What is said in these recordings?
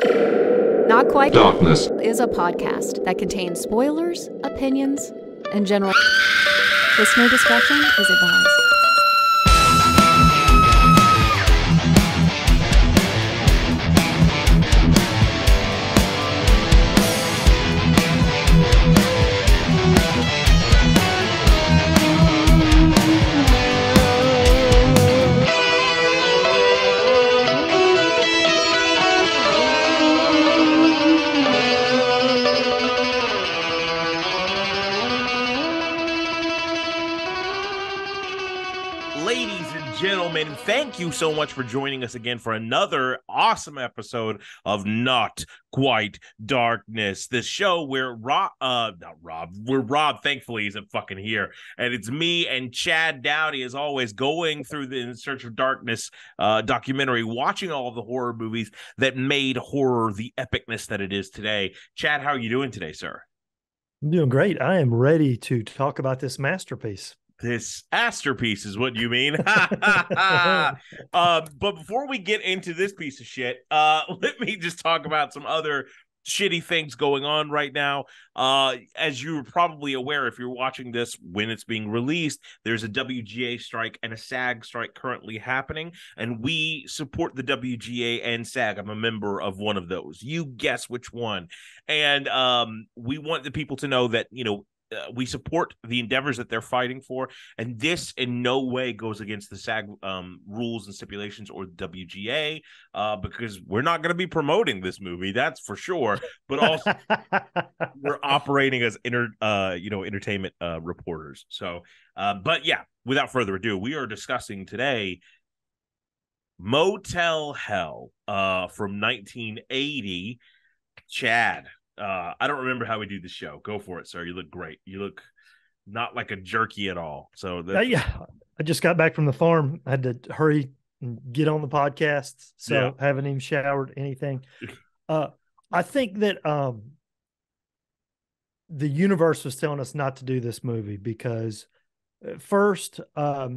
Not Quite Darkness is a podcast that contains spoilers, opinions, and general. Listener discretion is advised. Gentlemen, thank you so much for joining us again for another awesome episode of Not Quite Darkness, the show where Rob thankfully isn't fucking here, and it's me and Chad Dowdy as always going through the In Search of Darkness documentary, watching all of the horror movies that made horror the epicness that it is today. Chad, how are you doing today, sir? I'm doing great. I am ready to talk about this masterpiece. This masterpiece is what you mean. But before we get into this piece of shit, let me just talk about some other shitty things going on right now. As you're probably aware, if you're watching this when it's being released, there's a WGA strike and a SAG strike currently happening, and we support the WGA and SAG. I'm a member of one of those. You guess which one. And we want the people to know that, you know, we support the endeavors that they're fighting for, and this in no way goes against the SAG rules and stipulations or WGA, because we're not going to be promoting this movie, that's for sure. But also, we're operating as entertainment reporters. So, but yeah, without further ado, we are discussing today Motel Hell from 1980. Chad, I don't remember how we do the show. Go for it, sir. You look great. You look not like a jerky at all. So yeah, I just got back from the farm. I had to hurry and get on the podcast, so haven't even showered anything. I think that the universe was telling us not to do this movie because first, I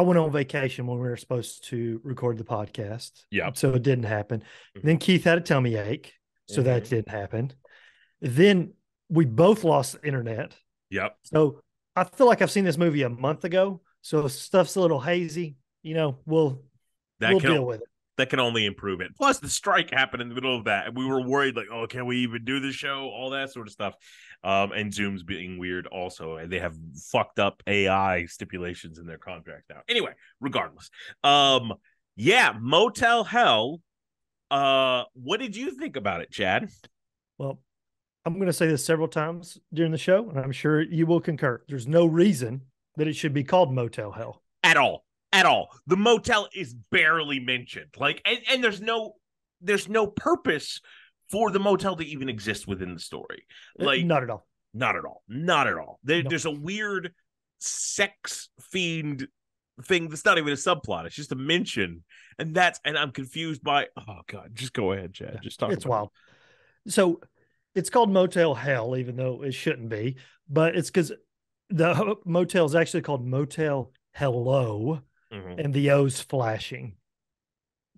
went on vacation when we were supposed to record the podcast. Yeah, so it didn't happen. Then Keith had a tummy ache. So that didn't happen. Then we both lost the internet. Yep. So I feel like I've seen this movie a month ago. So if stuff's a little hazy, you know, we'll deal with it. That can only improve it. Plus, the strike happened in the middle of that, and we were worried, like, oh, can we even do the show? All that sort of stuff. And Zoom's being weird also, and they have fucked up AI stipulations in their contract now. Anyway, regardless. Yeah, Motel Hell. What did you think about it, Chad? Well, I'm going to say this several times during the show, and I'm sure you will concur. There's no reason that it should be called Motel Hell. At all. The motel is barely mentioned. Like, and there's no purpose for the motel to even exist within the story. Like, not at all. There's a weird sex fiend thing that's not even a subplot. It's just a mention. And I'm confused by, oh God, just go ahead, Chad. Just talk. It's wild. So it's called Motel Hell, even though it shouldn't be, but it's because the motel is actually called Motel Hello, and the O's flashing.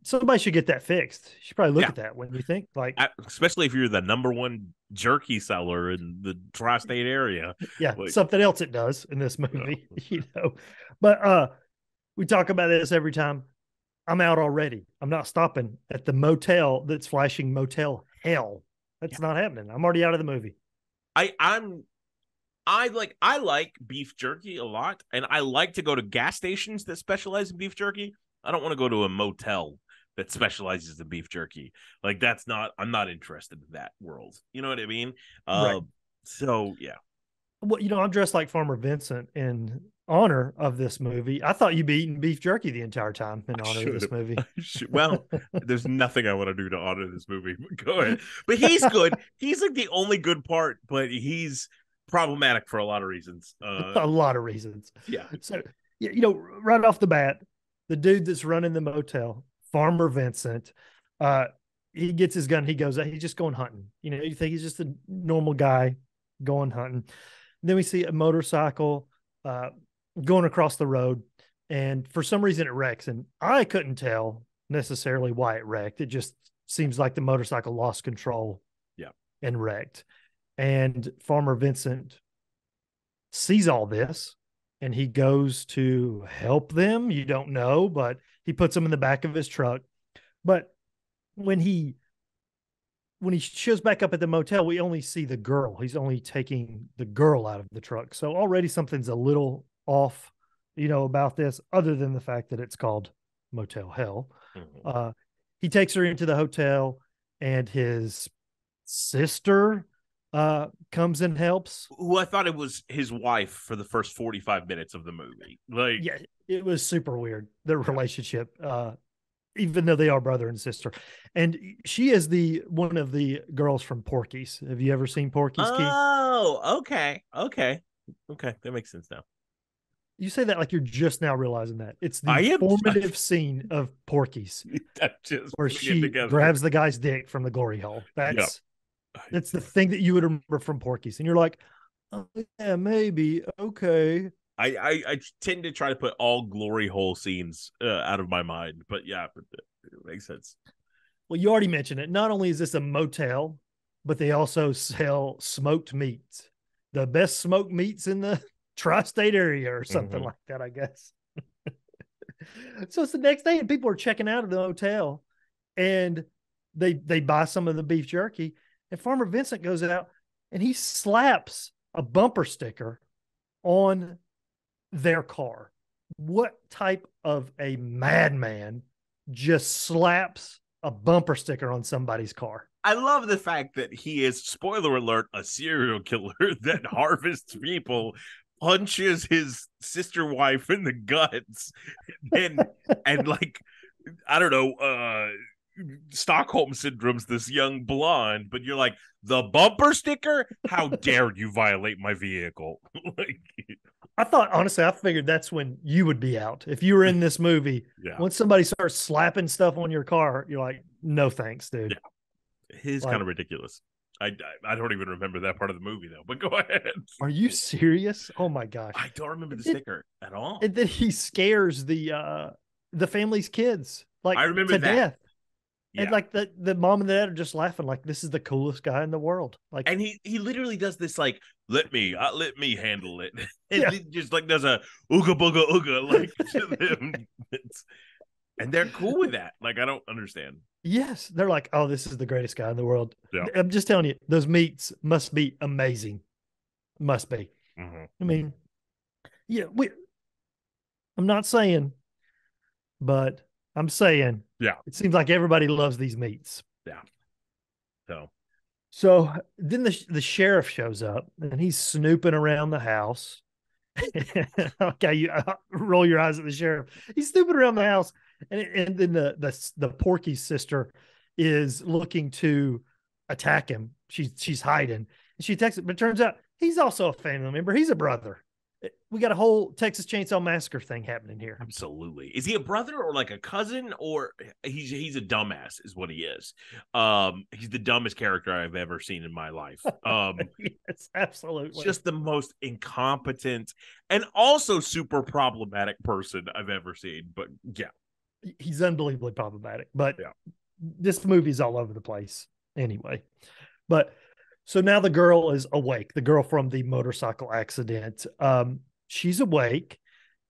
Somebody should get that fixed. You should probably look at that when you think, like, especially if you're the #1 jerky seller in the tri-state area. Yeah, like, something else it does in this movie, you know. But we talk about this every time. I'm out already. I'm not stopping at the motel that's flashing Motel Hell. That's not happening. I'm already out of the movie. I like beef jerky a lot, and I like to go to gas stations that specialize in beef jerky. I don't want to go to a motel that specializes in beef jerky. Like, I'm not interested in that world. You know what I mean? Right. So yeah. Well, you know, I'm dressed like Farmer Vincent in honor of this movie. I thought you'd be eating beef jerky the entire time in honor of this movie. Well, there's nothing I want to do to honor this movie. Go ahead. But he's good. He's like the only good part, but he's problematic for a lot of reasons. A lot of reasons. Yeah. So, you know, right off the bat, the dude that's running the motel, Farmer Vincent, he gets his gun. He goes, he's just going hunting. You know, you think he's just a normal guy going hunting. Then we see a motorcycle going across the road, and for some reason it wrecks. And I couldn't tell necessarily why it wrecked. It just seems like the motorcycle lost control. Yeah. And wrecked. And Farmer Vincent sees all this and he goes to help them. You don't know, but he puts them in the back of his truck. But when he shows back up at the motel, we only see the girl. He's only taking the girl out of the truck. So already something's a little off, about this, other than the fact that it's called Motel Hell. Mm-hmm. He takes her into the hotel, and his sister comes and helps. Who I thought it was his wife for the first 45 minutes of the movie. Yeah, it was super weird, their relationship. Even though they are brother and sister. And she is one of the girls from Porky's. Have you ever seen Porky's, Keith? Oh, okay. That makes sense now. You say that like you're just now realizing that. It's the formative scene of Porky's where she grabs the guy's dick from the glory hole. That's the thing that you would remember from Porky's. And you're like, oh, yeah, maybe. Okay. I tend to try to put all glory hole scenes out of my mind, but yeah, it makes sense. Well, you already mentioned it. Not only is this a motel, but they also sell smoked meats, the best smoked meats in the tri-state area or something like that, I guess. So it's the next day and people are checking out of the hotel and they buy some of the beef jerky, and Farmer Vincent goes out and he slaps a bumper sticker on their car. What type of a madman just slaps a bumper sticker on somebody's car? I love the fact that he is, spoiler alert, a serial killer that harvests people, punches his sister wife in the guts, and like, I don't know, Stockholm syndrome's this young blonde, but you're like, the bumper sticker? How dare you violate my vehicle? Like, I figured that's when you would be out. If you were in this movie, once somebody starts slapping stuff on your car, you're like, no thanks, dude. Yeah. It's kind of ridiculous. I don't even remember that part of the movie, though, but go ahead. Are you serious? Oh, my gosh. I don't remember the sticker at all. And then he scares the family's kids, like, I remember to that. death. Yeah. And like the mom and the dad are just laughing, like, this is the coolest guy in the world. Like, and he literally does this, like, let me handle it. And he just like does a ooga booga ooga like to them. And they're cool with that. Like, I don't understand. Yes, they're like, oh, this is the greatest guy in the world. Yeah. I'm just telling you, those meats must be amazing. Must be. Mm-hmm. I mean, yeah, I'm not saying, but I'm saying, it seems like everybody loves these meats. Yeah. So then the sheriff shows up and he's snooping around the house. Okay, you roll your eyes at the sheriff. He's snooping around the house, and then the Porky's sister is looking to attack him. She's hiding. And she texts it, but it turns out he's also a family member. He's a brother. We got a whole Texas Chainsaw Massacre thing happening here. Absolutely. Is he a brother or like a cousin, or he's a dumbass is what he is. He's the dumbest character I've ever seen in my life. Yes, absolutely. Just the most incompetent and also super problematic person I've ever seen. But yeah, he's unbelievably problematic. But this movie's all over the place anyway. But so now the girl is awake, the girl from the motorcycle accident. She's awake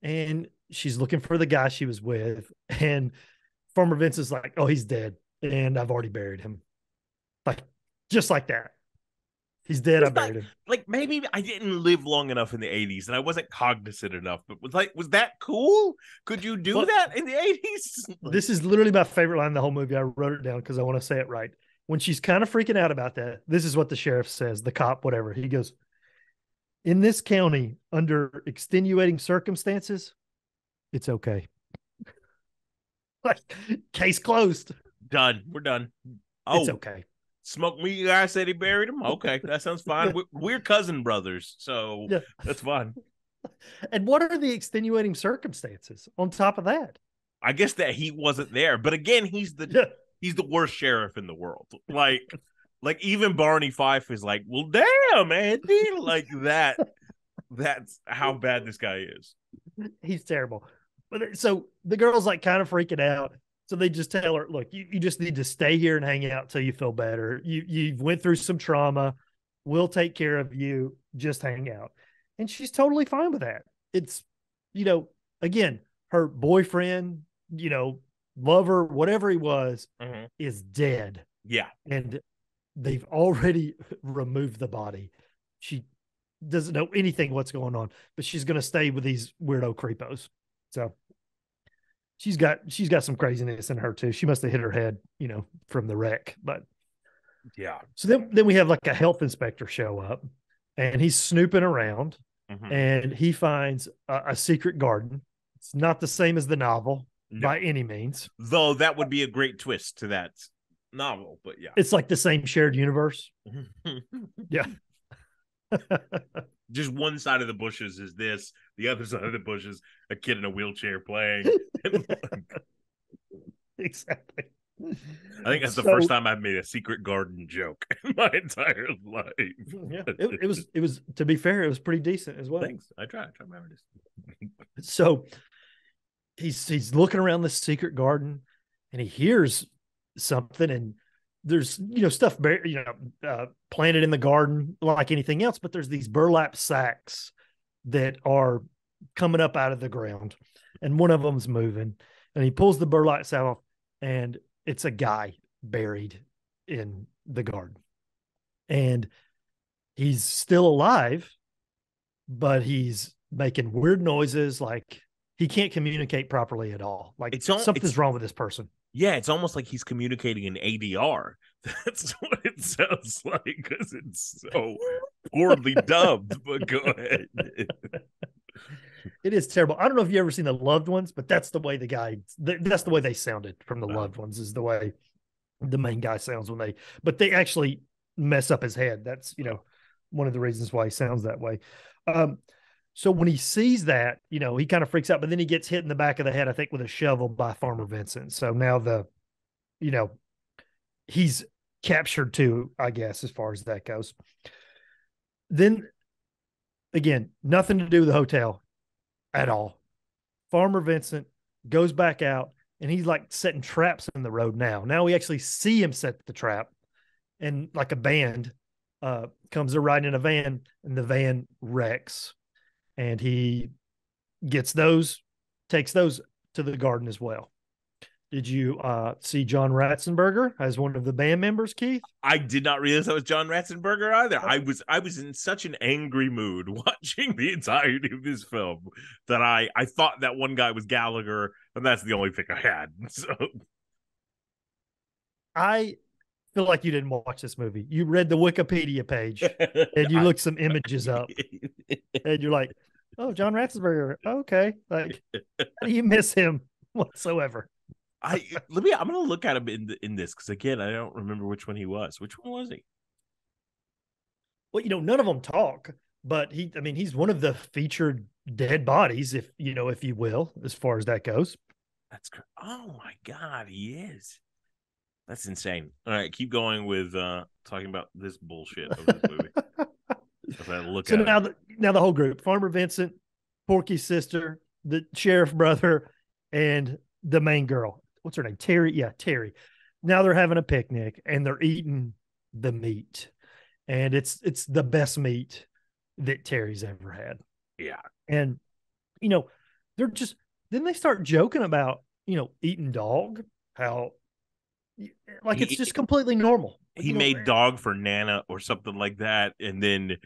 and she's looking for the guy she was with. And Farmer Vince is like, oh, he's dead. And I've already buried him. Like, just like that. He's dead. I buried him. Like, maybe I didn't live long enough in the 80s and I wasn't cognizant enough, but was that cool? Could you do that in the 80s? This is literally my favorite line in the whole movie. I wrote it down because I want to say it right. When she's kind of freaking out about that, this is what the sheriff says, the cop, whatever. He goes, in this county, under extenuating circumstances, it's okay. Like, case closed. Done. We're done. Oh, it's okay. Smoke meat guy said he buried him. Okay, that sounds fine. We're cousin brothers, so that's fine. And what are the extenuating circumstances on top of that? I guess that he wasn't there, but again, he's the worst sheriff in the world. Like even Barney Fife is like, well, damn, Andy, like that. That's how bad this guy is. He's terrible. But so the girl's like kind of freaking out, So they just tell her, look, you just need to stay here and hang out till you feel better. You've went through some trauma. We'll take care of you. Just hang out. And she's totally fine with that. It's, again, her boyfriend, lover, whatever he was, is dead. Yeah. And they've already removed the body. She doesn't know anything what's going on, but she's going to stay with these weirdo creepos. So she's got some craziness in her too. She must have hit her head, from the wreck. But yeah. So then we have like a health inspector show up, and he's snooping around, and he finds a secret garden. It's not the same as the novel by any means, though that would be a great twist to that novel. But yeah, it's like the same shared universe. Yeah. Just one side of the bushes is this, the other side of the bushes, a kid in a wheelchair playing. Exactly. I think that's the first time I've made a secret garden joke in my entire life. Yeah, it was. To be fair, it was pretty decent as well. Thanks. I try my hardest. So he's looking around this secret garden, and he hears something, and there's stuff planted in the garden like anything else, but there's these burlap sacks that are coming up out of the ground, and one of them's moving, and he pulls the burlap sack off, and it's a guy buried in the garden, and he's still alive, but he's making weird noises, like he can't communicate properly at all. Like something's wrong with this person. Yeah, it's almost like he's communicating in ADR. That's what it sounds like, because it's so poorly dubbed. But go ahead. It is terrible. I don't know if you ever seen The Loved Ones, but that's the way that's the way they sounded from The Loved Ones, is the way the main guy sounds but they actually mess up his head. That's, one of the reasons why he sounds that way. So when he sees that, he kind of freaks out, but then he gets hit in the back of the head, I think, with a shovel by Farmer Vincent. So now he's captured too, I guess, as far as that goes. Then again, nothing to do with the hotel at all. Farmer Vincent goes back out, and he's like setting traps in the road now. Now we actually see him set the trap, and like a band comes riding in a van, and the van wrecks. And he takes those to the garden as well. Did you see John Ratzenberger as one of the band members, Keith? I did not realize that was John Ratzenberger either. I was in such an angry mood watching the entirety of this film that I thought that one guy was Gallagher, and that's the only thing I had. So I feel like you didn't watch this movie. You read the Wikipedia page and you looked some images up, and you're like, oh, John Ratzenberger. Okay. Like, how do you miss him whatsoever? I'm going to look at him in this, because again, I don't remember which one he was. Which one was he? Well, none of them talk, but he's one of the featured dead bodies, if you will, as far as that goes. Oh my God, he is. That's insane. All right, keep going with talking about this bullshit of this movie. Now the whole group: Farmer Vincent, Porky's sister, the sheriff brother, and the main girl. What's her name? Terry. Yeah, Terry. Now they're having a picnic, and they're eating the meat, and it's the best meat that Terry's ever had. Yeah, and they're just then they start joking about eating dog, how like it's just completely normal. He made dog for Nana or something like that, and then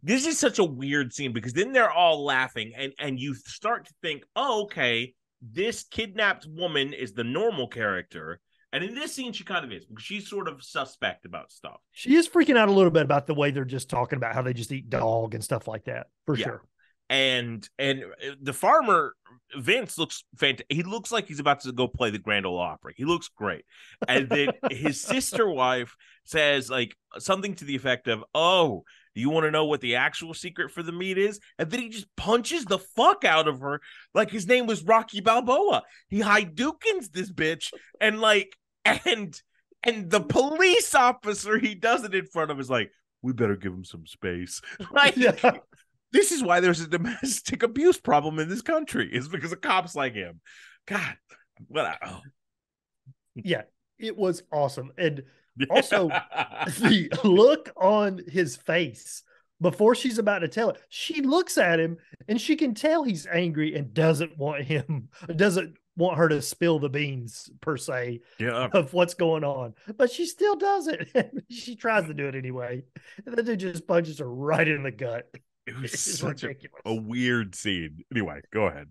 this is such a weird scene, because then they're all laughing, and you start to think, oh, okay, this kidnapped woman is the normal character, and in this scene she kind of is, because she's sort of suspect about stuff. She is freaking out a little bit about the way they're just talking about how they just eat dog and stuff like that, for sure. And the farmer Vince looks fantastic. He looks like he's about to go play the Grand Ole Opry. He looks great. And then his sister wife says like something to the effect of, "Oh, do you want to know what the actual secret for the meat is?" And then he just punches the fuck out of her like his name was Rocky Balboa. He Hadoukens this bitch, and the police officer he does it in front of is like, "We better give him some space." Like, yeah. This is why there's a domestic abuse problem in this country, is because of cops like him. God, Yeah, it was awesome. And also the look on his face before she's about to tell it, she looks at him and she can tell he's angry and doesn't want her to spill the beans per se of what's going on, but she still does it. She tries to do it anyway, and the dude just punches her right in the gut. It was such a weird scene. Anyway, go ahead.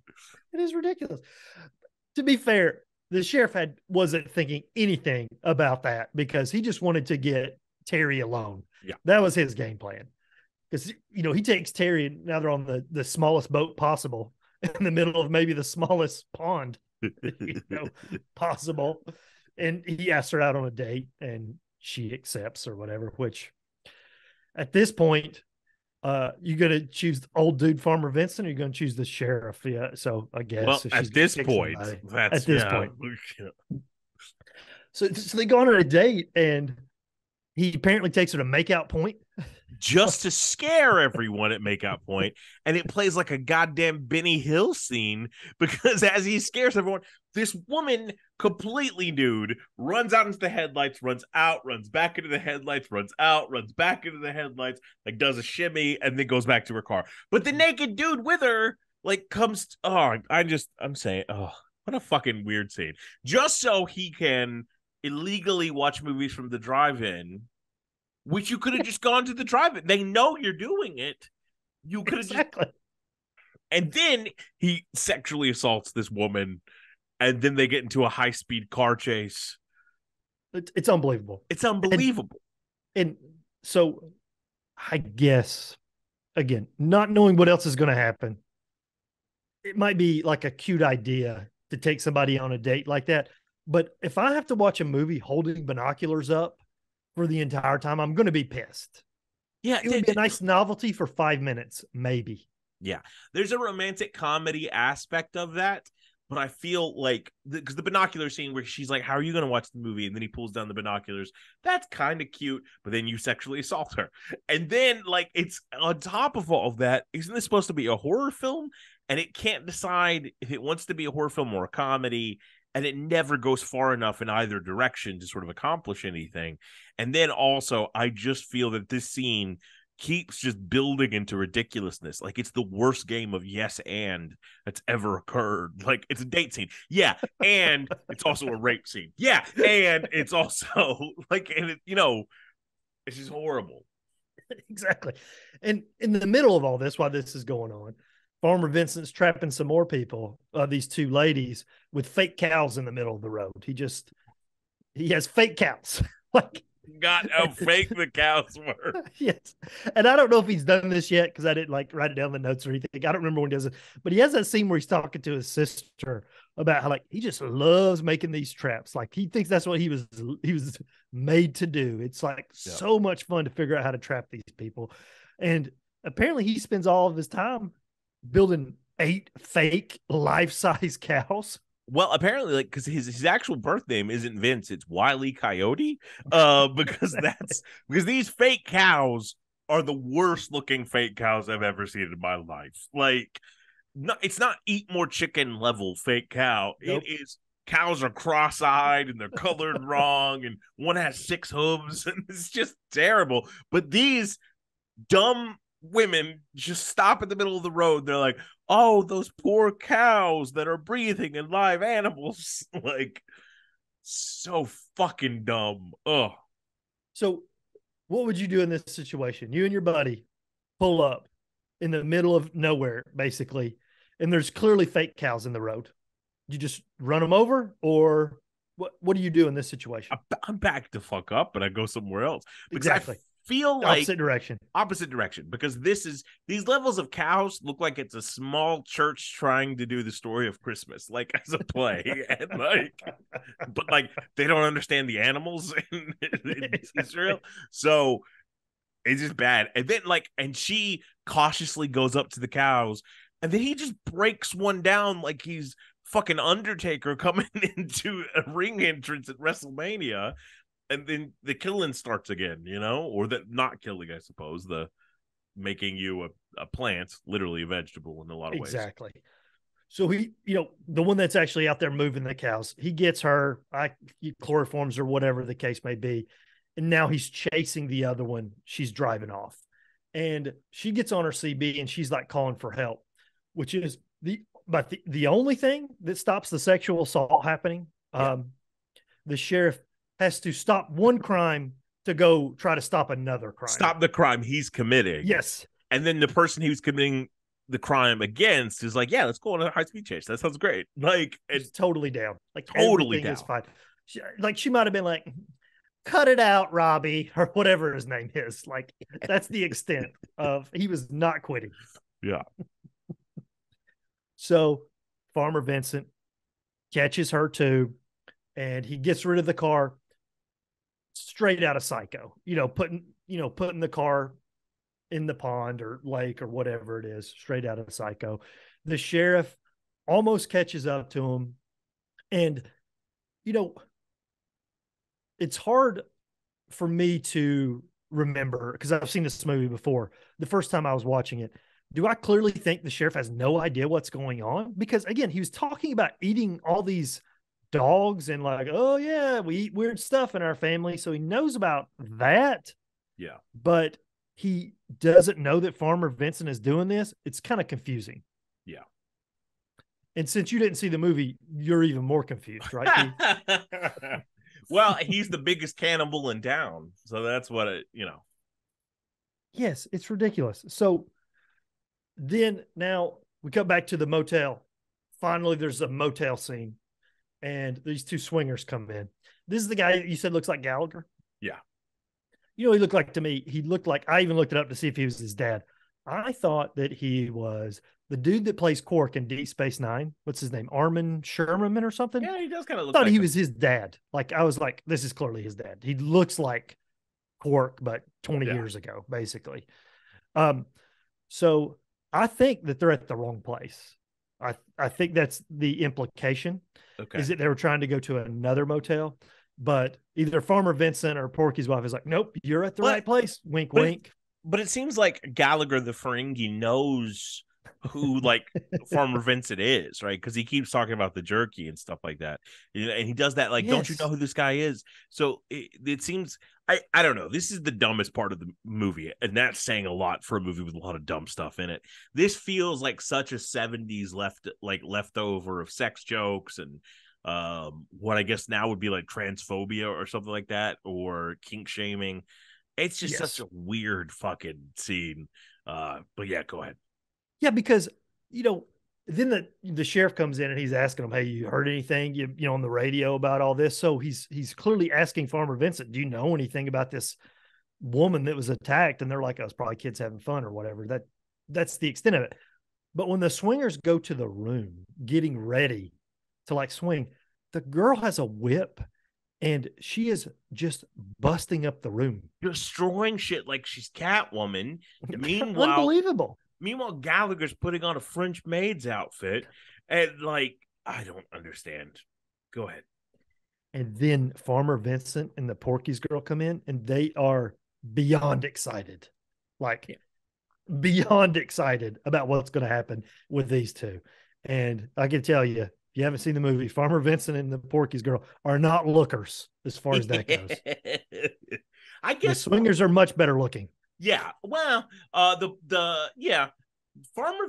It is ridiculous. To be fair, the sheriff wasn't thinking anything about that because he just wanted to get Terry alone. Yeah, that was his game plan. Because he takes Terry, and now they're on the smallest boat possible in the middle of maybe the smallest pond possible, and he asks her out on a date, and she accepts or whatever. Which, at this point, you gonna choose old dude Farmer Vincent, or you gonna choose the sheriff? Yeah, so I guess at this point, so they go on a date, and he apparently takes her to Makeout Point. Just to scare everyone at Makeout Point, and it plays like a goddamn Benny Hill scene because as he scares everyone, this woman completely nude runs out into the headlights, runs out, runs back into the headlights, runs out, runs back into the headlights, like does a shimmy, and then goes back to her car. But the naked dude with her comes. I'm saying, what a fucking weird scene. Just so he can illegally watch movies from the drive-in. Which you could have just gone to the drive-in. They know you're doing it. You could have and then he sexually assaults this woman, and then they get into a high-speed car chase. It's unbelievable. It's unbelievable. And so, I guess, again, not knowing what else is going to happen, it might be like a cute idea to take somebody on a date like that. But if I have to watch a movie holding binoculars up for the entire time, I'm going to be pissed. Yeah, it would be a nice novelty for 5 minutes, maybe. Yeah, there's a romantic comedy aspect of that, but I feel like because the binocular scene where she's like, "How are you going to watch the movie?" and then he pulls down the binoculars. That's kind of cute, but then you sexually assault her, and then it's on top of all of that. Isn't this supposed to be a horror film? And it can't decide if it wants to be a horror film or a comedy. And it never goes far enough in either direction to sort of accomplish anything. And then also, I just feel that this scene keeps just building into ridiculousness. Like it's the worst game of yes and that's ever occurred. Like it's a date scene. Yeah. And it's also a rape scene. Yeah. And it's also it's just horrible. Exactly. And in the middle of all this, while this is going on, Farmer Vincent's trapping some more people, these two ladies with fake cows in the middle of the road. He has fake cows. God, how fake the cows were. Yes. And I don't know if he's done this yet because I didn't write it down in the notes or anything. I don't remember when he does it, but he has that scene where he's talking to his sister about how he just loves making these traps. He thinks that's what he was made to do. It's so much fun to figure out how to trap these people. And apparently he spends all of his time building 8 fake life-size cows. Well, apparently, because his actual birth name isn't Vince, it's Wile E. Coyote. Because these fake cows are the worst looking fake cows I've ever seen in my life. It's not eat more chicken level fake cow. Nope. It is cows are cross-eyed and they're colored wrong, and one has 6 hooves, and it's just terrible. But these dumb women just stop in the middle of the road. They're like, "Oh, those poor cows that are breathing and live animals." So fucking dumb. Ugh. So what would you do in this situation? You and your buddy pull up in the middle of nowhere, basically, and there's clearly fake cows in the road. You just run them over, or what do you do in this situation? I'm back to fuck up, but I go somewhere else. Exactly. Feel like opposite direction, because these levels of cows look like it's a small church trying to do the story of Christmas, as a play, and but they don't understand the animals in Israel, so it's just bad. And then and she cautiously goes up to the cows, and then he just breaks one down like he's fucking Undertaker coming into a ring entrance at WrestleMania. And then the killing starts again, or the not killing, I suppose, the making you a plant, literally a vegetable in a lot of ways. Exactly. So he, the one that's actually out there moving the cows, he gets her, he chloroforms or whatever the case may be. And now he's chasing the other one. She's driving off. And she gets on her CB and she's like calling for help, which is the only thing that stops the sexual assault happening. Yeah. The sheriff has to stop one crime to go try to stop another crime. Stop the crime he's committing. Yes. And then the person he was committing the crime against is like, yeah, let's go on a high-speed chase. That sounds great. Like, it's totally down. Like, totally down. Is fine. She might have been like, cut it out, Robbie, or whatever his name is. Like, that's the extent of he was not quitting. Yeah. So Farmer Vincent catches her too, and he gets rid of the car straight out of Psycho. Putting the car in the pond or lake or whatever it is, straight out of Psycho. The sheriff almost catches up to him. And, it's hard for me to remember because I've seen this movie before. The first time I was watching it, do I clearly think the sheriff has no idea what's going on? Because again, he was talking about eating all these dogs and like, oh yeah, we eat weird stuff in our family. So he knows about that. Yeah. But he doesn't know that Farmer Vincent is doing this. It's kind of confusing. Yeah. And since you didn't see the movie, you're even more confused, right? Well, he's the biggest cannibal in town. So that's what Yes, it's ridiculous. So then now we come back to the motel. Finally, there's a motel scene and these two swingers come in. This is the guy that you said looks like Gallagher. Yeah. He looked like to me, I even looked it up to see if he was his dad. I thought that he was the dude that plays Quark in Deep Space Nine. What's his name? Armin Sherman or something? Yeah, he does kind of look I thought like he was his dad. Like, I was like, this is clearly his dad. He looks like Quark, but 20 years ago, basically. So I think that they're at the wrong place. I think that's the implication. Okay. Is that they were trying to go to another motel, but either Farmer Vincent or Porky's wife is like, nope, you're at the right place. Wink, wink. But it seems like Gallagher the Ferengi knows who like Farmer Vincent is, right? Because he keeps talking about the jerky and stuff like that, and he does that like, yes. Don't you know who this guy is? So it seems I don't know. This is the dumbest part of the movie, and that's saying a lot for a movie with a lot of dumb stuff in it. This feels like such a 70s leftover of sex jokes and what I guess now would be like transphobia or something like that, or kink shaming. It's just such a weird fucking scene. But yeah, go ahead. Yeah, because then the sheriff comes in and he's asking him, "Hey, you heard anything on the radio about all this?" So he's clearly asking Farmer Vincent, "Do you know anything about this woman that was attacked?" And they're like, "Oh, it's probably kids having fun or whatever." That's the extent of it. But when the swingers go to the room getting ready to like swing, the girl has a whip and she is just busting up the room, destroying shit like she's Catwoman. Meanwhile, unbelievable. Meanwhile, Gallagher's putting on a French maid's outfit, and like, I don't understand. Go ahead. And then Farmer Vincent and the Porky's girl come in, and they are beyond excited, beyond excited about what's going to happen with these two. And I can tell you, if you haven't seen the movie, Farmer Vincent and the Porky's girl are not lookers as far as that goes. I guess the swingers are much better looking. Yeah, well, Farmer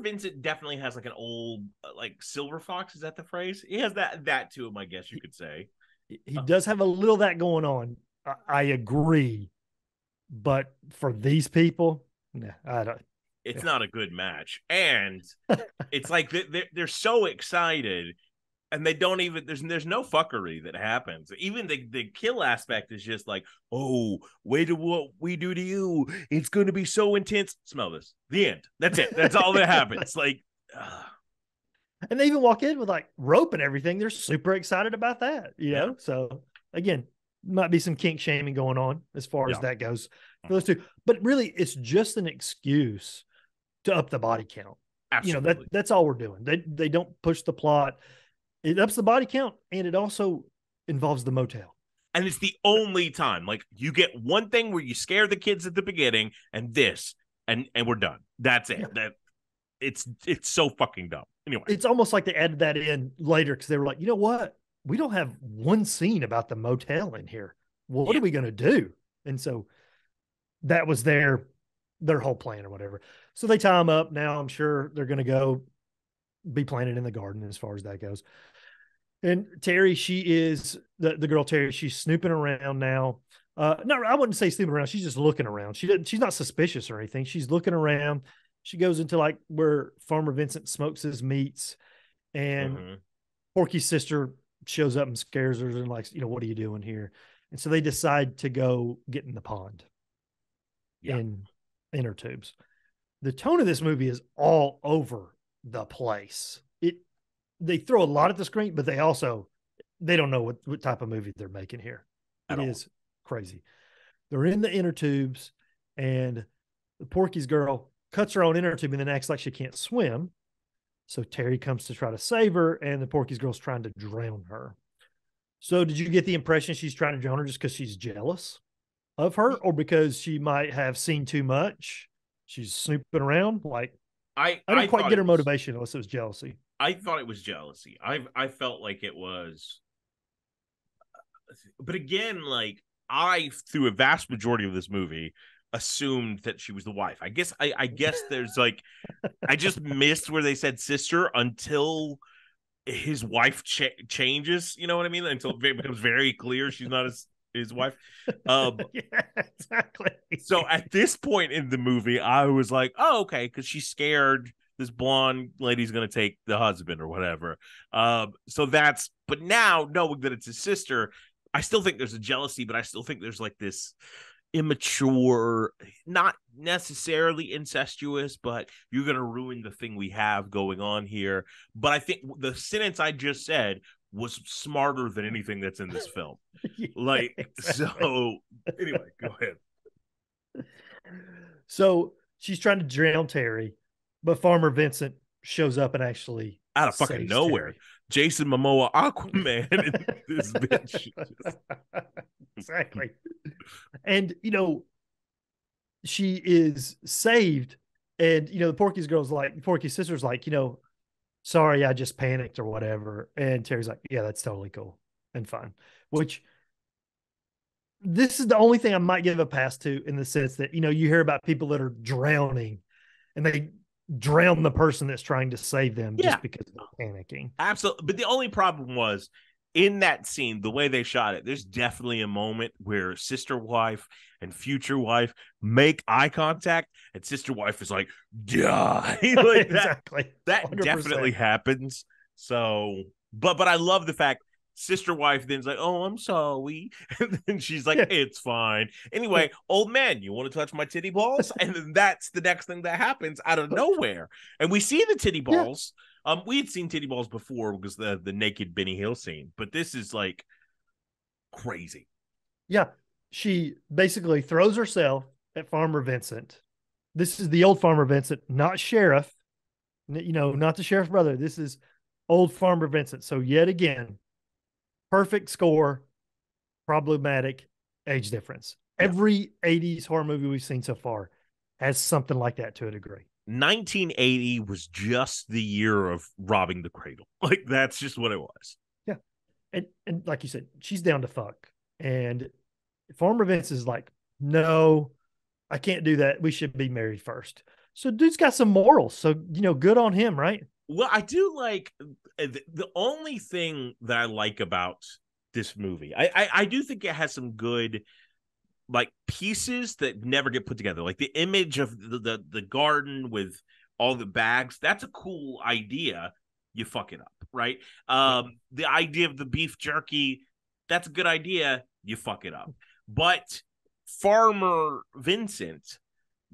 Vincent definitely has like an old like silver fox. Is that the phrase? He has that to him, I guess you could say. He does have a little of that going on. I agree, but for these people, nah, I don't. It's not a good match, and it's like they're so excited. And they don't even there's no fuckery that happens. Even the kill aspect is just like, oh, wait to what we do to you. It's going to be so intense. Smell this. The end. That's it. That's all that happens. Like, and they even walk in with like rope and everything. They're super excited about that, know? So again, might be some kink shaming going on as far as that goes for those two. But really, it's just an excuse to up the body count. Absolutely. That's all we're doing. They don't push the plot. It ups the body count, and it also involves the motel. And it's the only time. Like, you get one thing where you scare the kids at the beginning, and this, and we're done. That's it. it's so fucking dumb. Anyway, it's almost like they added that in later because they were like, you know what? We don't have one scene about the motel in here. What are we going to do? And so that was their whole plan or whatever. So they tie them up. Now I'm sure they're going to go be planted in the garden as far as that goes. And Terry, she is the girl Terry. She's snooping around now. No, I wouldn't say snooping around. She's just looking around. She's not suspicious or anything. She's looking around. She goes into like where Farmer Vincent smokes his meats, and Porky's sister shows up and scares her and like, what are you doing here? And so they decide to go get in the pond in inner tubes. The tone of this movie is all over the place. They throw a lot at the screen, but they don't know what type of movie they're making here. It is crazy. They're in the inner tubes, and the Porky's girl cuts her own inner tube and then acts like she can't swim. So Terry comes to try to save her, and the Porky's girl's trying to drown her. So did you get the impression she's trying to drown her just because she's jealous of her, or because she might have seen too much? She's snooping around. Like, I didn't quite get her motivation unless it was jealousy. I thought it was jealousy. I felt like it was, but again, like through a vast majority of this movie, assumed that she was the wife. I guess there's like, I just missed where they said sister until his wife changes. You know what I mean? Until it becomes very clear she's not his wife. Yeah, exactly. So at this point in the movie, I was like, oh, okay, because she's scared this blonde lady's gonna take the husband or whatever. But now knowing that it's his sister, I still think there's a jealousy, but I still think there's like this immature, not necessarily incestuous, but you're gonna ruin the thing we have going on here. But I think the sentence I just said was smarter than anything that's in this film. Yeah, exactly. So anyway, go ahead. So she's trying to drown Terry, but Farmer Vincent shows up and actually out of fucking nowhere. Terry. Jason Momoa, Aquaman, and this bitch. Exactly. And she is saved, and the Porky's sister's like, sorry, I just panicked or whatever. And Terry's like, yeah, that's totally cool and fine. Which this is the only thing I might give a pass to, in the sense that, you hear about people that are drowning and they drown the person that's trying to save them just because they're panicking. Absolutely. But the only problem was in that scene, the way they shot it, there's definitely a moment where sister wife and future wife make eye contact, and sister wife is like, die. Like exactly. That 100%. Definitely happens. So, but I love the fact sister wife then's like, oh, I'm sorry. And then she's like, it's fine. Anyway, old man, you want to touch my titty balls? And then that's the next thing that happens out of nowhere. And we see the titty balls. We'd seen titty balls before because the naked Benny Hill scene, but this is like crazy. Yeah. She basically throws herself at Farmer Vincent. This is the old Farmer Vincent, not sheriff, not the sheriff's brother. This is old Farmer Vincent. So yet again, perfect score, problematic age difference. Yeah. Every 80s horror movie we've seen so far has something like that to a degree. 1980 was just the year of robbing the cradle. Like, that's just what it was. Yeah. And like you said, she's down to fuck. And Farmer Vince is like, no, I can't do that. We should be married first. So dude's got some morals. So, good on him, right? Well, I do like the only thing that I like about this movie. I do think it has some good like pieces that never get put together. Like the image of the garden with all the bags. That's a cool idea. You fuck it up, right? The idea of the beef jerky. That's a good idea. You fuck it up. But Farmer Vincent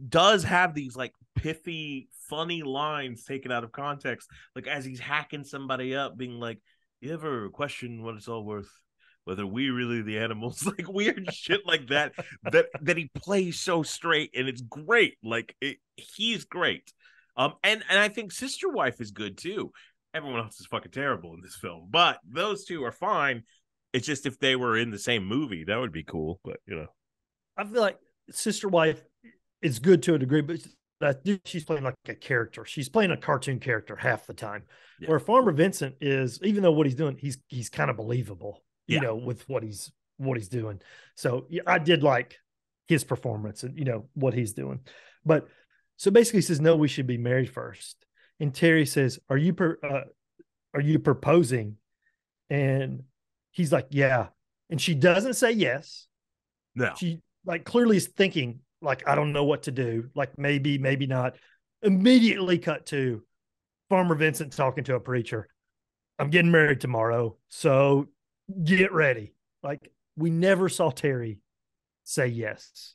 does have these like pithy, funny lines taken out of context, like as he's hacking somebody up, being like, you ever question what it's all worth, whether we really the animals? Like weird shit like that he plays so straight, and it's great. Like he's great. And I think sister wife is good too. Everyone else is fucking terrible in this film, but those two are fine. It's just if they were in the same movie, that would be cool. But I feel like sister wife is good to a degree, but she's playing like a character. She's playing a cartoon character half the time. Yeah. Where Farmer Vincent is, even though what he's doing, he's kind of believable, you Yeah. know, with what he's doing. So yeah, I did like his performance and, you know, what he's doing. But so basically he says, no, we should be married first. And Terry says, are you proposing? And he's like, yeah. And she doesn't say yes. No. She like clearly is thinking like, I don't know what to do. Like maybe, maybe not. Immediately cut to Farmer Vincent talking to a preacher. I'm getting married tomorrow, so get ready. Like we never saw Terry say yes.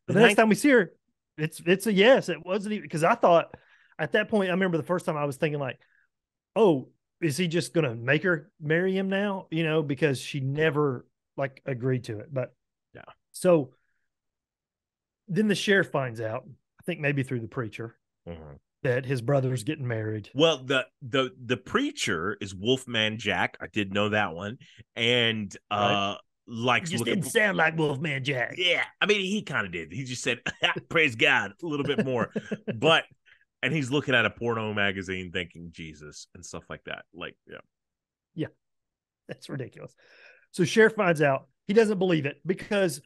But the next time we see her, it's a yes. It wasn't even because I thought at that point, I remember the first time I was thinking like, oh, is he just gonna make her marry him now? You know, because she never like agreed to it. But yeah. So then the sheriff finds out, I think maybe through the preacher, that his brother's getting married. Well, the preacher is Wolfman Jack. I did know that one. And likes just didn't sound like Wolfman Jack. Yeah. I mean, he kind of did. He just said, praise God, a little bit more. And he's looking at a porno magazine thinking Jesus and stuff like that. Like, yeah. Yeah. That's ridiculous. So sheriff finds out. He doesn't believe it because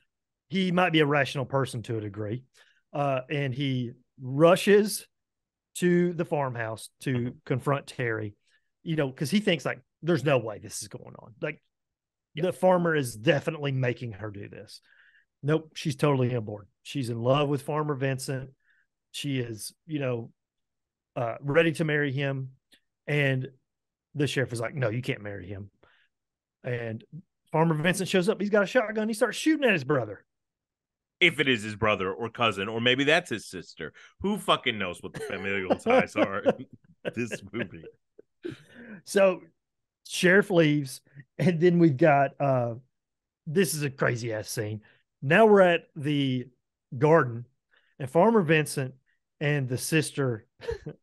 he might be a rational person to a degree. And he rushes to the farmhouse to confront Terry, you know, because he thinks like, there's no way this is going on. Like the farmer is definitely making her do this. Nope. She's totally on board. She's in love with Farmer Vincent. She is, you know, ready to marry him. And the sheriff is like, no, you can't marry him. And Farmer Vincent shows up. He's got a shotgun. He starts shooting at his brother. If it is his brother or cousin, or maybe that's his sister. Who fucking knows what the familial ties are in this movie? So sheriff leaves, and then we've got this is a crazy ass scene. Now we're at the garden, and Farmer Vincent and the sister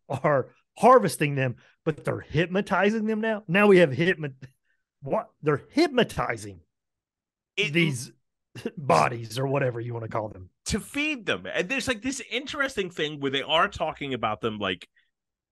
are harvesting them, but they're hypnotizing them now. Now we have what they're hypnotizing these bodies or whatever you want to call them to feed them. And there's like this interesting thing where they are talking about them like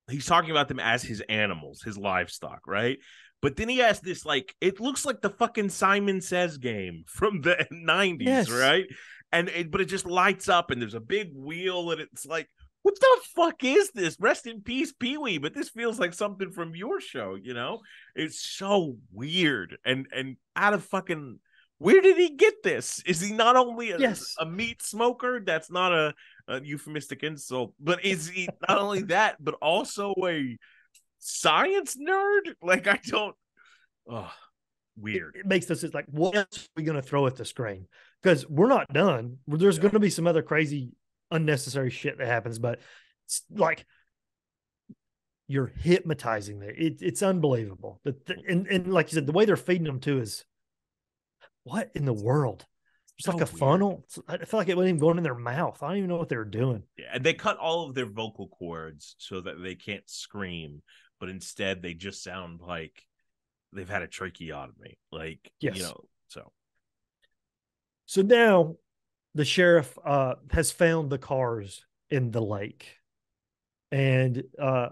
he's talking about them as his animals, his livestock, right? But then he has this like it looks like the fucking Simon Says game from the 90s, yes. Right? But it just lights up and there's a big wheel and it's like, what the fuck is this? Rest in peace, Pee-wee. But this feels like something from your show, you know? It's so weird and out of fucking. Where did he get this? Is he not only a meat smoker? That's not a euphemistic insult, but is he not only that, but also a science nerd? Like I don't. Oh, weird. It makes us like, what else are we going to throw at the screen? Because we're not done. There's going to be some other crazy, unnecessary shit that happens, but it's like you're hypnotizing there. It's unbelievable. And like you said, the way they're feeding them too is. What in the world? It's so like a funnel. I feel like it wasn't even going in their mouth. I don't even know what they were doing. Yeah, and they cut all of their vocal cords so that they can't scream, but instead they just sound like they've had a tracheotomy. Like, yes. You know, So now the sheriff has found the cars in the lake. And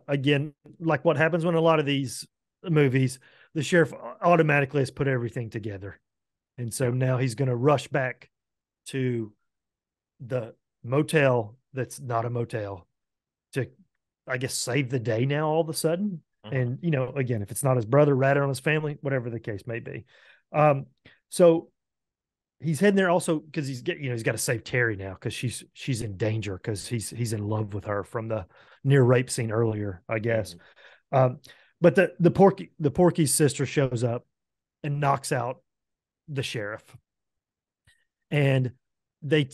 again, like what happens when a lot of these movies, the sheriff automatically has put everything together. And so now he's going to rush back to the motel that's not a motel to, I guess, save the day now all of a sudden. And, you know, again, if it's not his brother, ratted on his family, whatever the case may be. So he's heading there also because he's got to save Terry now because she's in danger because he's in love with her from the near rape scene earlier, I guess. But the Porky's sister shows up and knocks out the sheriff, and I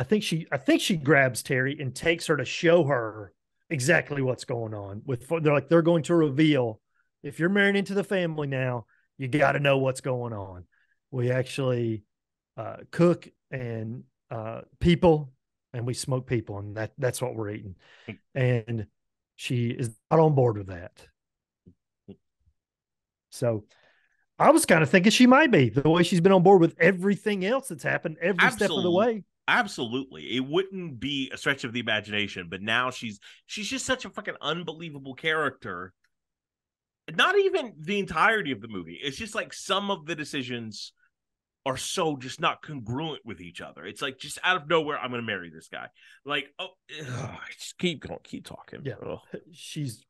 think she grabs Terry and takes her to show her exactly what's going on they're going to reveal if you're married into the family now, you got to know what's going on. We actually cook and people, and we smoke people, and that's what we're eating. And she is not on board with that. So I was kind of thinking she might be the way she's been on board with everything else that's happened every step of the way. Absolutely. It wouldn't be a stretch of the imagination, but now she's just such a fucking unbelievable character. Not even the entirety of the movie. It's just like some of the decisions are so just not congruent with each other. It's like just out of nowhere, I'm going to marry this guy. Like, oh, just keep going, keep talking. Yeah, ugh. she's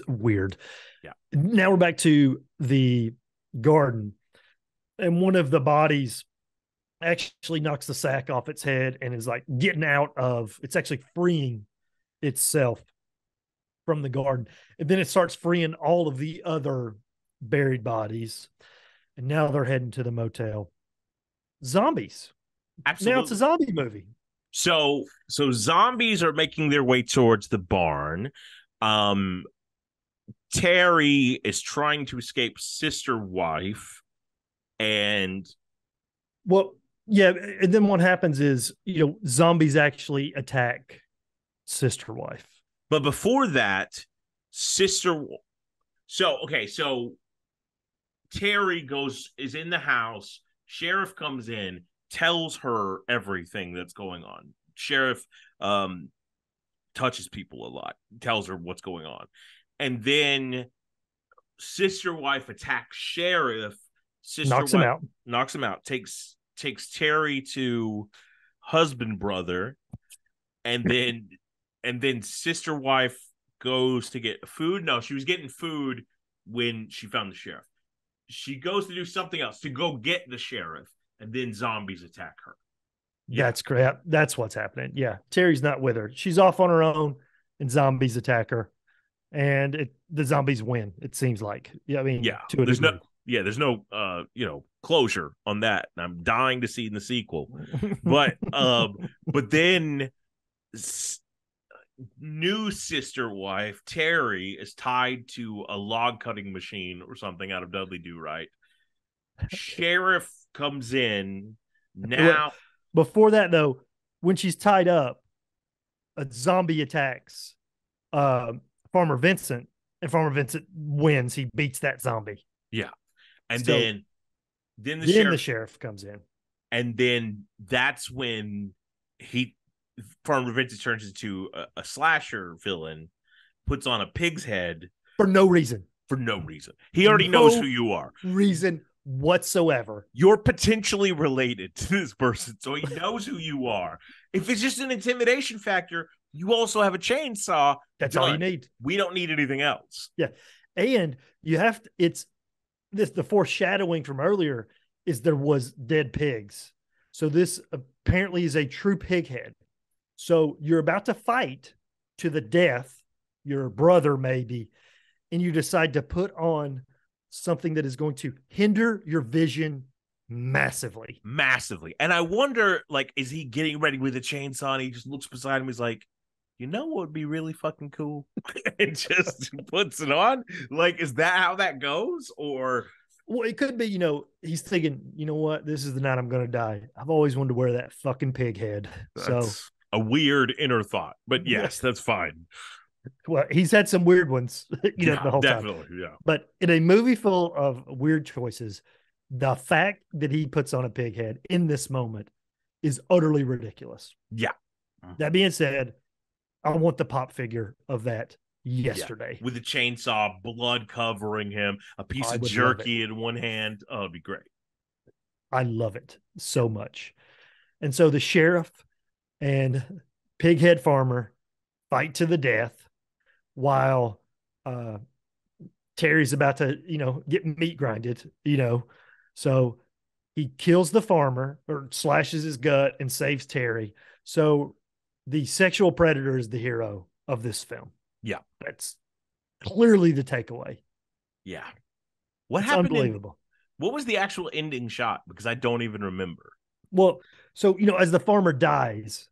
weird. Yeah. Now we're back to the garden, and one of the bodies actually knocks the sack off its head and is like getting out of. It's actually freeing itself from the garden, and then it starts freeing all of the other buried bodies, and now they're heading to the motel. Zombies. Absolutely. Now it's a zombie movie. So zombies are making their way towards the barn. Terry is trying to escape sister wife, and well, yeah, and then what happens is, zombies actually attack sister wife. But before that, so Terry is in the house. Sheriff comes in, tells her everything that's going on. Sheriff touches people a lot, tells her what's going on. And then sister wife attacks Sheriff. Knocks him out. Takes Terry to husband brother, and then sister wife goes to get food. No, she was getting food when she found the sheriff. She goes to do something else to go get the sheriff, and then zombies attack her. Yeah. That's correct. That's what's happening. Yeah, Terry's not with her. She's off on her own, and zombies attack her, and the zombies win. It seems like. Yeah, I mean, yeah. To a degree. There's no closure on that. And I'm dying to see in the sequel. But then new sister wife Terry is tied to a log cutting machine or something out of Dudley Do Right. Sheriff comes in now. Before that, though, when she's tied up, a zombie attacks Farmer Vincent, and Farmer Vincent wins. He beats that zombie. Yeah. And so, then the sheriff comes in. And then that's when Farmer Vincent turns into a slasher villain, puts on a pig's head. For no reason. He already knows who you are. Reason whatsoever. You're potentially related to this person, so he knows who you are. If it's just an intimidation factor, you also have a chainsaw. That's all you need. We don't need anything else. Yeah. And you have to, the foreshadowing from earlier is there was dead pigs. So this apparently is a true pig head. So you're about to fight to the death, your brother maybe, and you decide to put on something that is going to hinder your vision massively. And I wonder, like, is he getting ready with a chainsaw and he just looks beside him? He's like, you know what would be really fucking cool? And just puts it on. Like, is that how that goes? Or, well, it could be, he's thinking, you know what? This is the night I'm going to die. I've always wanted to wear that fucking pig head. That's a weird inner thought, but yes, that's fine. Well, he's had some weird ones, the whole definitely, time. Yeah. But in a movie full of weird choices, the fact that he puts on a pig head in this moment is utterly ridiculous. Yeah. That being said, I want the pop figure of that yesterday. Yeah. With a chainsaw, blood covering him, a piece of jerky in one hand. Oh, it'd be great. I love it so much. And so the sheriff and pighead farmer fight to the death while Terry's about to, get meat grinded, So he kills the farmer or slashes his gut and saves Terry. So the sexual predator is the hero of this film. Yeah. That's clearly the takeaway. Yeah. What It's happened? Unbelievable. What was the actual ending shot? Because I don't even remember. Well, so, as the farmer dies,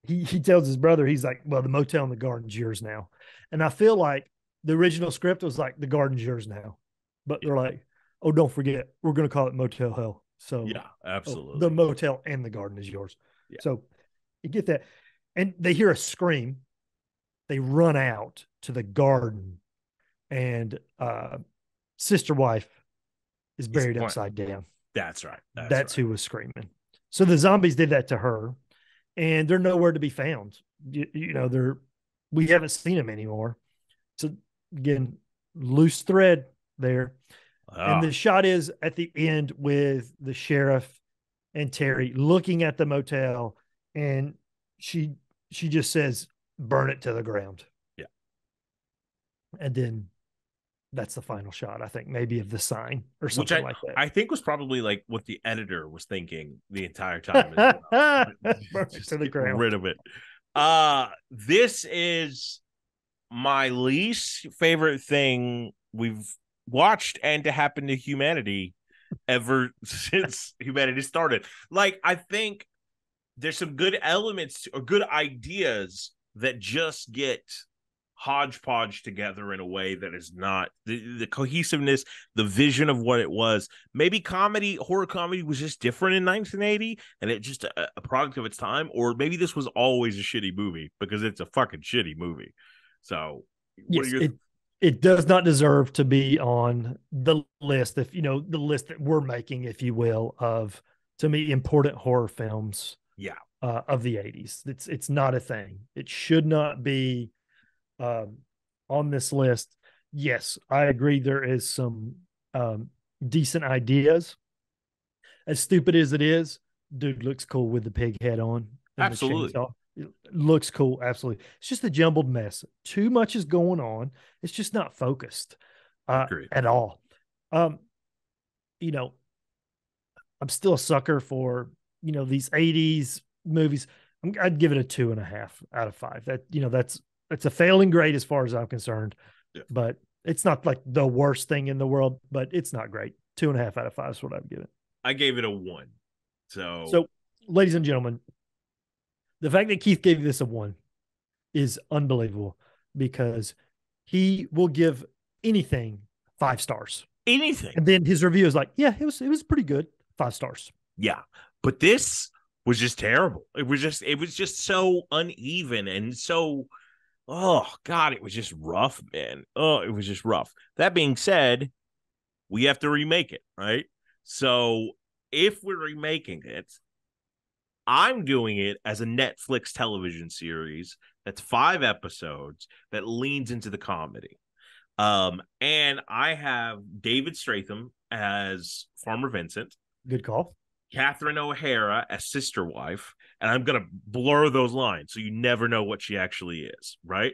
he tells his brother, he's like, well, the motel in the garden's yours now. And I feel like the original script was like, the garden's yours now. But they're like, oh, don't forget, we're going to call it Motel Hell. So yeah, absolutely. The motel and the garden is yours. Yeah. So you get that. And they hear a scream. They run out to the garden, and sister wife is buried upside down. That's right. That's who was screaming. So the zombies did that to her. and they're nowhere to be found. We haven't seen them anymore. So again, loose thread there. And the shot is at the end with the sheriff and Terry looking at the motel, and she just says, "Burn it to the ground." Yeah. And then that's the final shot, I think, maybe of the sign or Which something like that. I think was probably like what the editor was thinking the entire time. Burn it to the Get ground. rid of it. This is my least favorite thing we've watched and to happen to humanity ever since humanity started. Like, I think there's some good elements or good ideas that just get hodgepodge together in a way that is not the cohesiveness, the vision of what it was. Maybe horror comedy was just different in 1980 and it just a product of its time, or maybe this was always a shitty movie because it's a fucking shitty movie. So yes, it does not deserve to be on the list, if the list that we're making, if you will, of, to me, important horror films of the 80s. It's not a thing. It should not be on this list. Yes, I agree. There is some decent ideas. As stupid as it is, dude looks cool with the pig head on. And absolutely. the chainsaw. It looks cool. Absolutely. It's just a jumbled mess. Too much is going on. It's just not focused at all. I'm still a sucker for, these 80s movies. I'd give it a 2.5 out of 5. That's a failing grade as far as I'm concerned, but it's not like the worst thing in the world, but it's not great. 2.5 out of 5 is what I'd give it. I gave it a 1. So ladies and gentlemen, the fact that Keith gave this a 1 is unbelievable, because he will give anything 5 stars. Anything. And then his review is like, yeah, it was pretty good. 5 stars. Yeah. But this was just terrible. It was just so uneven and so, oh God, it was just rough, man. Oh, it was just rough. That being said, we have to remake it, right? So if we're remaking it, I'm doing it as a Netflix television series that's 5 episodes that leans into the comedy. And I have David Stratham as Farmer Vincent. Good call. Catherine O'Hara as sister wife, and I'm gonna blur those lines so you never know what she actually is, right?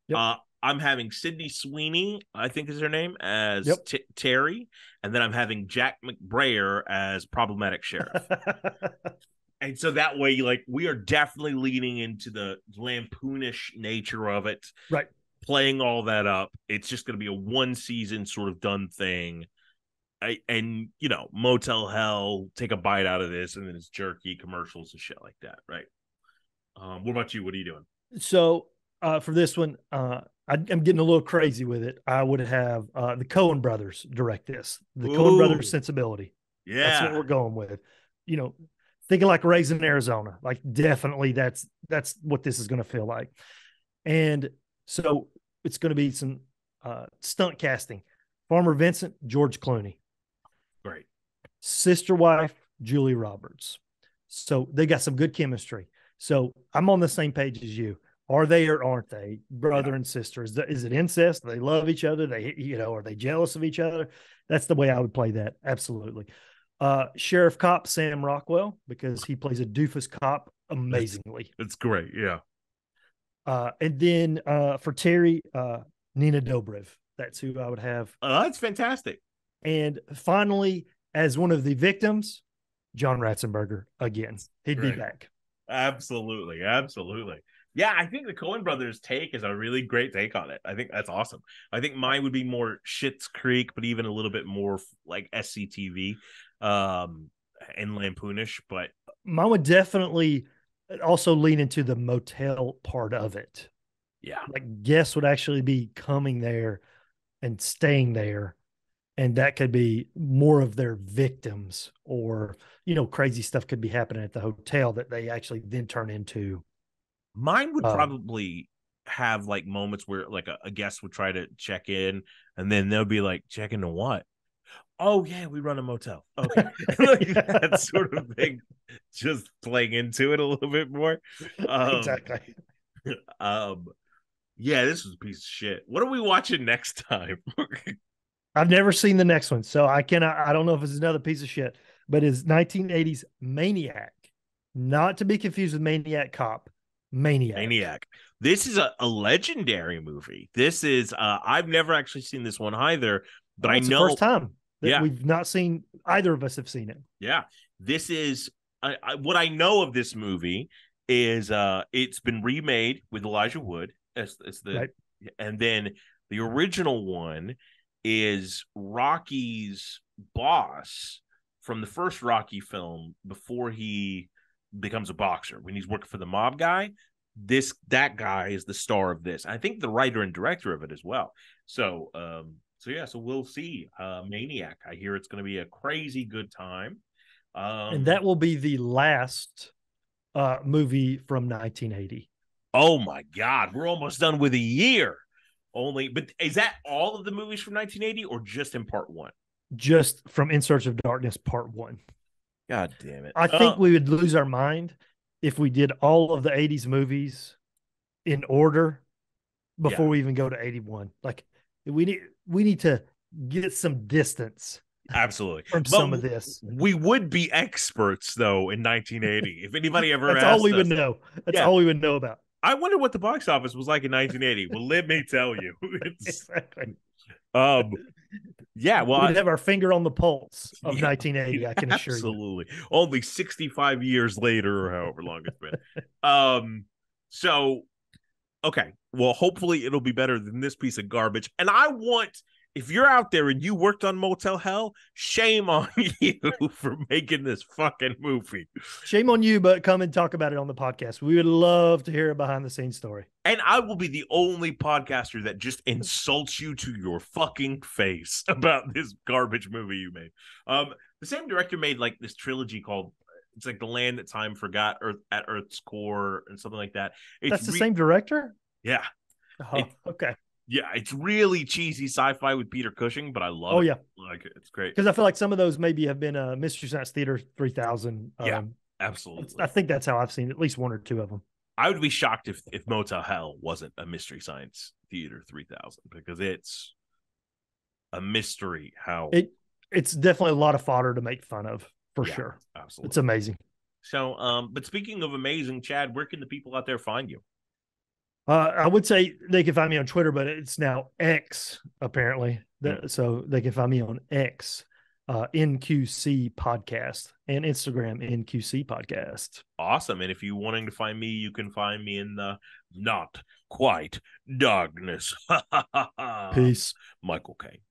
Yep. I'm having Sydney Sweeney, I think is her name, as Terry, and then I'm having Jack McBrayer as problematic sheriff. And so that way, like, we are definitely leaning into the lampoonish nature of it, right? Playing all that up. It's just going to be a 1 season sort of done thing. And Motel Hell, take a bite out of this, and then it's jerky commercials and shit like that, right? What about you? What are you doing? So for this one, I'm getting a little crazy with it. I would have the Coen brothers direct this. The Coen brothers sensibility. Yeah, that's what we're going with. Thinking like Raising Arizona. Like, definitely that's what this is going to feel like. And so it's going to be some stunt casting. Farmer Vincent, George Clooney. Great. Sister wife, Julie Roberts. So they got some good chemistry. So I'm on the same page as you. Are they or aren't they brother and sister? Is it incest? Do they love each other? Are they jealous of each other? That's the way I would play that. Absolutely. Sheriff Cop Sam Rockwell, because he plays a doofus cop amazingly. It's great. Yeah. And then for Terry, Nina Dobrev. That's who I would have. That's fantastic. And finally, as one of the victims, John Ratzenberger again. He'd be back. Absolutely. Yeah, I think the Coen brothers take is a really great take on it. I think that's awesome. I think mine would be more Schitt's Creek, but even a little bit more like SCTV and lampoonish. But mine would definitely also lean into the motel part of it. Yeah. Like, guests would actually be coming there and staying there. And that could be more of their victims, or, crazy stuff could be happening at the hotel that they actually then turn into. Mine would probably have like moments where like a guest would try to check in, and then they'll be like, check into what? Oh yeah, we run a motel. Okay. Like that sort of thing, just playing into it a little bit more. Exactly. Um, yeah, this was a piece of shit. What are we watching next time? I've never seen the next one, so I cannot. I don't know if it's another piece of shit, but it's 1980s Maniac, not to be confused with Maniac Cop. Maniac. This is a legendary movie. This is I've never actually seen this one either, but I It's the know first time that Yeah. we've not seen, either of us have seen it. Yeah, this is what I know of this movie is it's been remade with Elijah Wood as the Right. and then the original one is Rocky's boss from the first Rocky film before he becomes a boxer when he's working for the mob guy. That guy is the star of this. I think the writer and director of it as well. So so we'll see. Maniac. I hear it's going to be a crazy good time. And that will be the last movie from 1980. Oh my God, we're almost done with a year. But is that all of the movies from 1980 or just in part one? Just from In Search of Darkness, part one. God damn it. I think we would lose our mind if we did all of the 80s movies in order before we even go to 81. Like we need to get some distance. Absolutely. From some of this. We would be experts though in 1980. If anybody ever That's asked all we us, would know. That's all we would know about. I wonder what the box office was like in 1980. Well, let me tell you. Exactly. Yeah, well, we'd have our finger on the pulse of 1980, I can assure you. Absolutely. Only 65 years later or however long it's been. So okay. Well, hopefully it'll be better than this piece of garbage. And I want, if you're out there and you worked on Motel Hell, shame on you for making this fucking movie. Shame on you, but come and talk about it on the podcast. We would love to hear a behind the scenes story. And I will be the only podcaster that just insults you to your fucking face about this garbage movie you made. The same director made like this trilogy called, it's like The Land That Time Forgot, At Earth's Core, and something like that. That's the same director? Yeah. Oh, okay. Yeah, it's really cheesy sci-fi with Peter Cushing, but I love it. Oh, yeah. Like, it's great. Because I feel like some of those maybe have been Mystery Science Theater 3000. Yeah, absolutely. I think that's how I've seen at least one or two of them. I would be shocked if Motel Hell wasn't a Mystery Science Theater 3000, because it's a mystery how... It's definitely a lot of fodder to make fun of, for sure. Absolutely. It's amazing. So, but speaking of amazing, Chad, where can the people out there find you? I would say they can find me on Twitter, but it's now X, apparently. So they can find me on X, NQC Podcast, and Instagram, NQC Podcast. Awesome. And if you're wanting to find me, you can find me in the Not Quite Darkness. Peace. Michael K.